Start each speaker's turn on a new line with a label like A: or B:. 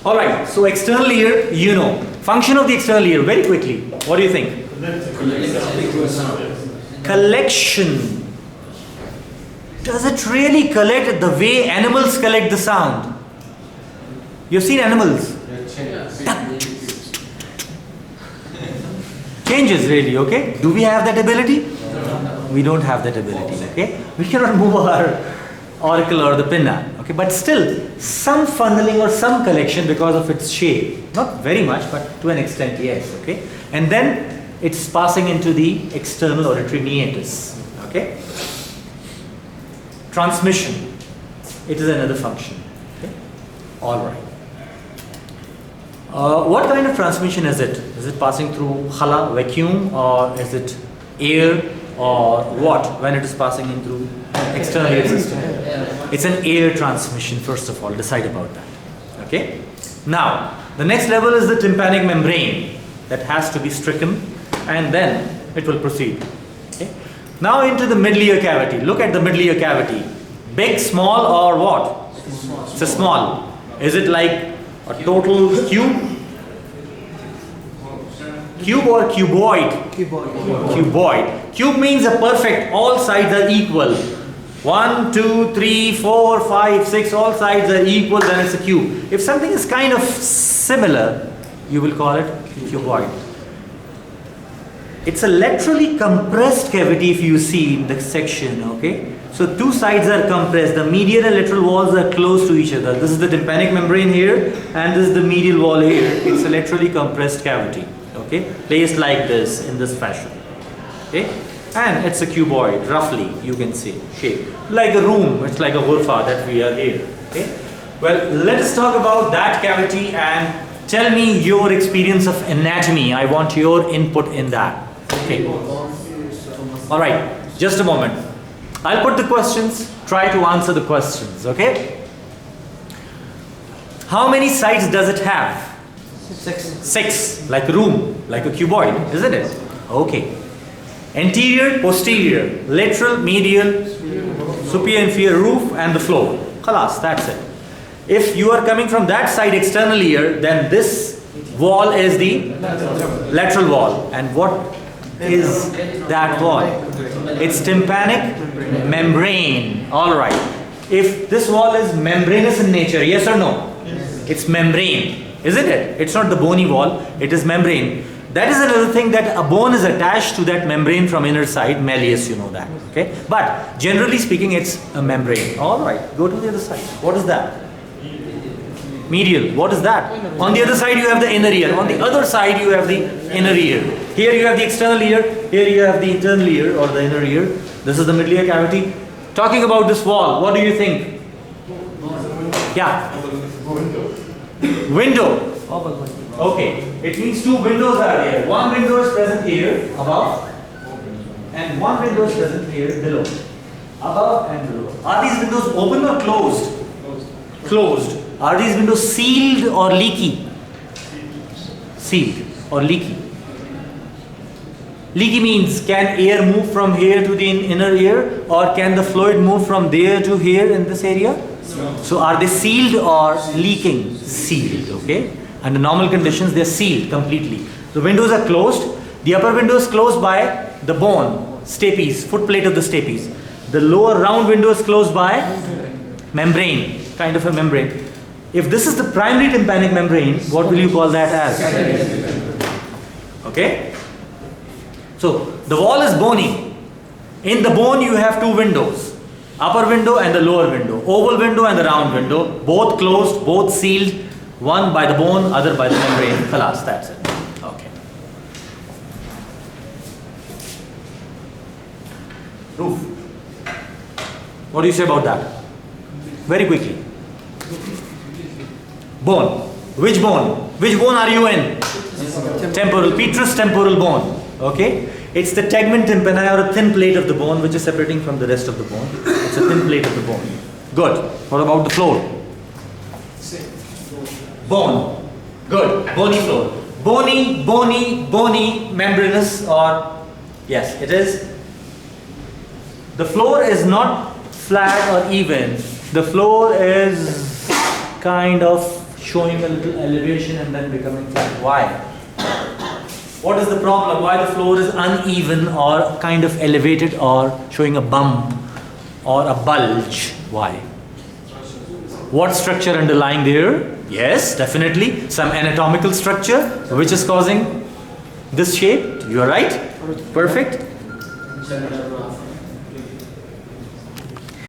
A: Alright, so external ear, you know. Function of the external ear, very quickly. What do you think? Collection. Does it really collect the way animals collect the sound? You've seen animals? Changes really, okay? Do we have that ability? We don't have that ability, okay? We cannot move our auricle or the pinna, okay? But still, some funneling or some collection because of its shape. Not very much, but to an extent, yes, okay? And then it's passing into the external auditory meatus, okay? Transmission. It is another function, okay? All right. What kind of transmission is it? Is it passing through hala, vacuum, or is it air, or what when it is passing in through external air system? It's an air transmission, first of all. Decide about that. Okay? Now, the next level is the tympanic membrane that has to be stricken, and then it will proceed. Okay? Now into the middle ear cavity. Look at the middle ear cavity. Big, small, or what? It's a small. Is it like a total cube? Cube or cuboid? Cuboid. Cube means a perfect, all sides are equal. 1, 2, 3, 4, 5, 6, all sides are equal, then it's a cube. If something is kind of similar, you will call it cuboid. It's a laterally compressed cavity if you see in the section, okay? So two sides are compressed, the medial and lateral walls are close to each other. This is the tympanic membrane here, and this is the medial wall here. It's a laterally compressed cavity, okay? Placed like this, in this fashion, okay? And it's a cuboid, roughly, you can see, shape. Like a room, it's like a ghurfa that we are here, okay? Well, let us talk about that cavity and tell me your experience of anatomy. I want your input in that. Okay. Alright, just a moment. I'll put the questions, try to answer the questions, okay? How many sides does it have? 6. Like a room, like a cuboid, isn't it? Okay. Anterior, posterior, lateral, medial, superior, inferior, roof, and the floor. Khalas, that's it. If you are coming from that side external ear, then this wall is the lateral wall. And what is that wall? It's tympanic membrane. Alright. If this wall is membranous in nature, yes or no? Yes. It's membrane, isn't it? It's not the bony wall, it is membrane. That is another thing, that a bone is attached to that membrane from inner side, malleus, you know that. Okay? But generally speaking, it's a membrane. Alright, go to the other side. What is that? Medial. What is that? On the other side you have the inner ear. On the other side you have the inner ear. Here you have the external ear. Here you have the internal ear or the inner ear. This is the middle ear cavity. Talking about this wall, what do you think? Yeah. Window. Okay. It means two windows are there. One window is present here above, and one window is present here below. Above and below. Are these windows open or closed? Closed. Are these windows sealed or leaky? Sealed or leaky. Leaky means, can air move from here to the inner ear, or can the fluid move from there to here in this area? No. So are they sealed or leaking? Sealed, okay? Under normal conditions they are sealed completely. The windows are closed. The upper window is closed by the bone, stapes, footplate of the stapes. The lower round window is closed by membrane, kind of a membrane. If this is the primary tympanic membrane, what will you call that as? Okay? So, the wall is bony. In the bone you have two windows. Upper window and the lower window. Oval window and the round window. Both closed, both sealed. One by the bone, other by the membrane. Khalas, that's it. Okay. Roof. What do you say about that? Very quickly. Bone. Which bone? Which bone are you in? Temporal. Petrous temporal bone. Okay? It's the tegmen tympani, or a thin plate of the bone, which is separating from the rest of the bone. It's a thin plate of the bone. Good. What about the floor? Bone. Good. Bony floor. Bony, membranous, or yes, it is. The floor is not flat or even. The floor is kind of showing a little elevation and then becoming flat. Why? What is the problem? Why the floor is uneven or kind of elevated or showing a bump or a bulge? Why? What structure underlying there? Yes, definitely some anatomical structure which is causing this shape. You are right. Perfect.